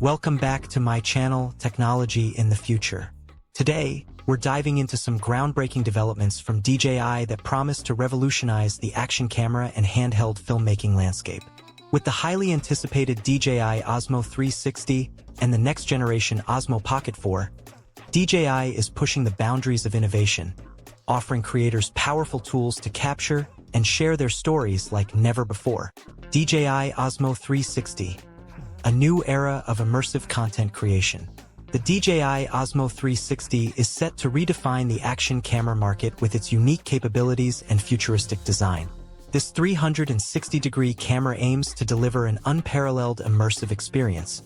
Welcome back to my channel, Technology in the Future. Today, we're diving into some groundbreaking developments from DJI that promise to revolutionize the action camera and handheld filmmaking landscape. With the highly anticipated DJI Osmo 360 and the next-generation Osmo Pocket 4, DJI is pushing the boundaries of innovation, offering creators powerful tools to capture and share their stories like never before. DJI Osmo 360, a new era of immersive content creation. The DJI Osmo 360 is set to redefine the action camera market with its unique capabilities and futuristic design. This 360-degree camera aims to deliver an unparalleled immersive experience,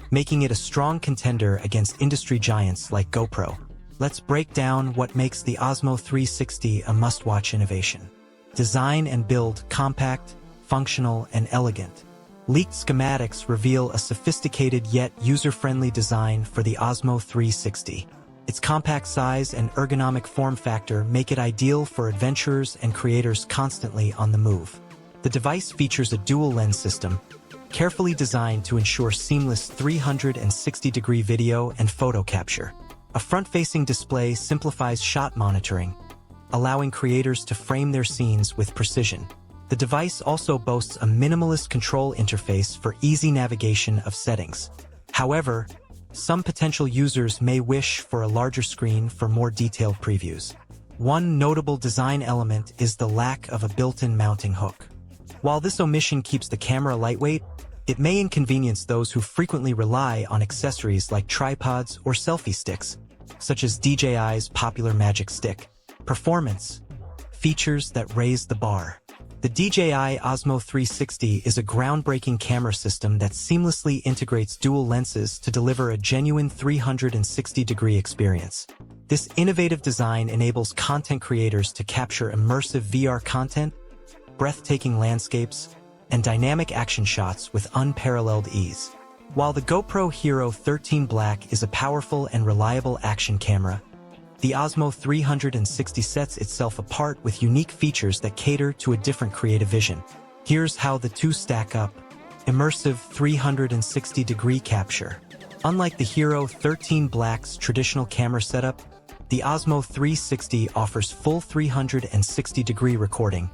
making it a strong contender against industry giants like GoPro. Let's break down what makes the Osmo 360 a must-watch innovation. Design and build compact, functional, and elegant. Leaked schematics reveal a sophisticated yet user-friendly design for the Osmo 360. Its compact size and ergonomic form factor make it ideal for adventurers and creators constantly on the move. The device features a dual-lens system, carefully designed to ensure seamless 360-degree video and photo capture. A front-facing display simplifies shot monitoring, allowing creators to frame their scenes with precision. The device also boasts a minimalist control interface for easy navigation of settings. However, some potential users may wish for a larger screen for more detailed previews. One notable design element is the lack of a built-in mounting hook. While this omission keeps the camera lightweight, it may inconvenience those who frequently rely on accessories like tripods or selfie sticks, such as DJI's popular Magic Stick. Performance. Features that raise the bar. The DJI Osmo 360 is a groundbreaking camera system that seamlessly integrates dual lenses to deliver a genuine 360-degree experience. This innovative design enables content creators to capture immersive VR content, breathtaking landscapes, and dynamic action shots with unparalleled ease. While the GoPro HERO13 Black is a powerful and reliable action camera, the Osmo 360 sets itself apart with unique features that cater to a different creative vision. Here's how the two stack up. Immersive 360-degree capture. Unlike the HERO13 Black's traditional camera setup, the Osmo 360 offers full 360-degree recording,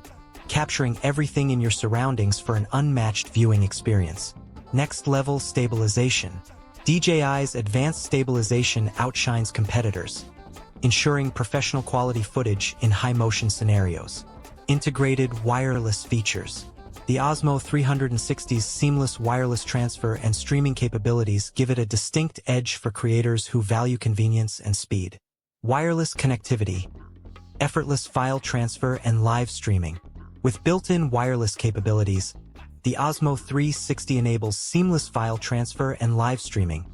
capturing everything in your surroundings for an unmatched viewing experience. Next-level stabilization. DJI's advanced stabilization outshines competitors, ensuring professional quality footage in high-motion scenarios. Integrated wireless features. The Osmo 360's seamless wireless transfer and streaming capabilities give it a distinct edge for creators who value convenience and speed. Wireless connectivity. Effortless file transfer and live streaming. With built-in wireless capabilities, the Osmo 360 enables seamless file transfer and live streaming,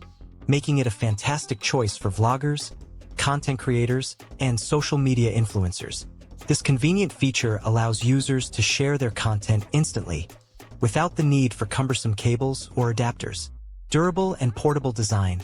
making it a fantastic choice for vloggers, content creators, and social media influencers. This convenient feature allows users to share their content instantly, without the need for cumbersome cables or adapters. Durable and portable design.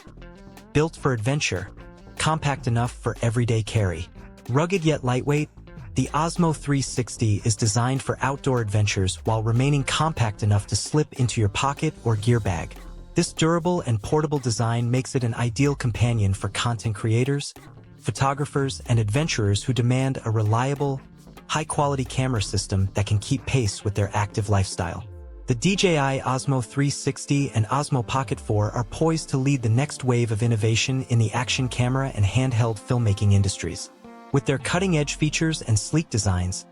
Built for adventure, compact enough for everyday carry. Rugged yet lightweight, the Osmo 360 is designed for outdoor adventures while remaining compact enough to slip into your pocket or gear bag. This durable and portable design makes it an ideal companion for content creators, photographers, and adventurers who demand a reliable, high-quality camera system that can keep pace with their active lifestyle. The DJI Osmo 360 and Osmo Pocket 4 are poised to lead the next wave of innovation in the action camera and handheld filmmaking industries. With their cutting-edge features and sleek designs,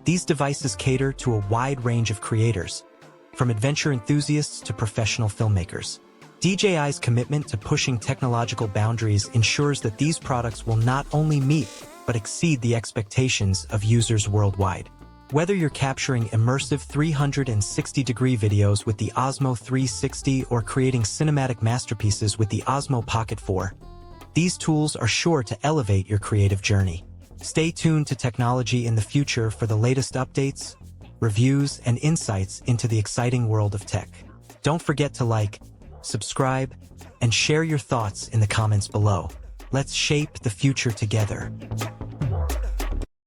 these devices cater to a wide range of creators, from adventure enthusiasts to professional filmmakers. DJI's commitment to pushing technological boundaries ensures that these products will not only meet but exceed the expectations of users worldwide. Whether you're capturing immersive 360-degree videos with the Osmo 360 or creating cinematic masterpieces with the Osmo Pocket 4, these tools are sure to elevate your creative journey. Stay tuned to Technology in the Future for the latest updates, reviews, and insights into the exciting world of tech. Don't forget to like, subscribe, and share your thoughts in the comments below. Let's shape the future together.